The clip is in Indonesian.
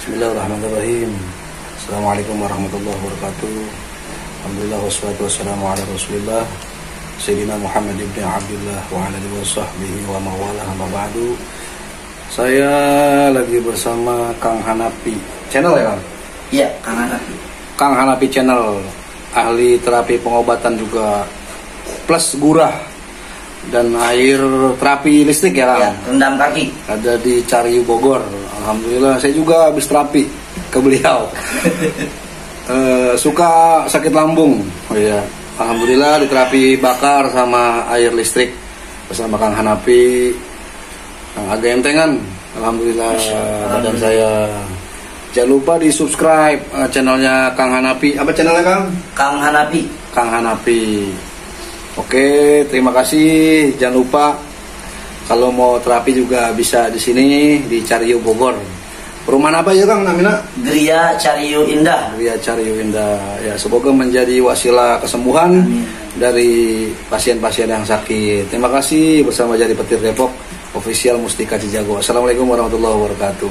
Bismillahirrahmanirrahim. Assalamualaikum warahmatullahi wabarakatuh. Alhamdulillah wassalatu wassalamu ala Rasulillah Sayyidina Muhammad ibn Abdullah wa ala alihi wa sahbihi wa mawalah amma ba'du. Saya lagi bersama Kang Hanapi. Channel ya, Kang? Iya, Kang Hanapi. Kang Hanapi channel, ahli terapi pengobatan juga plus gurah dan air terapi listrik ya, Kang? Ya, rendam kaki. Ada di Cariu Bogor. Alhamdulillah saya juga habis terapi ke beliau. Suka sakit lambung. Oh iya. Alhamdulillah di terapi bakar sama air listrik bersama Kang Hanapi. Agak entengan. Alhamdulillah badan saya. Jangan lupa di subscribe channelnya Kang Hanapi. Apa channelnya, Kang? Kang Hanapi. Kang Hanapi. Oke, terima kasih. Jangan lupa kalau mau terapi juga bisa di sini di Cariu Bogor. Perumahan apa ya, Kang namanya? Gria Cariu Indah. Gria Cariu Indah. Ya, semoga menjadi wasilah kesembuhan dari pasien-pasien yang sakit. Terima kasih bersama Jari Petir Depok, Official Mustika Cijago. Assalamualaikum warahmatullahi wabarakatuh.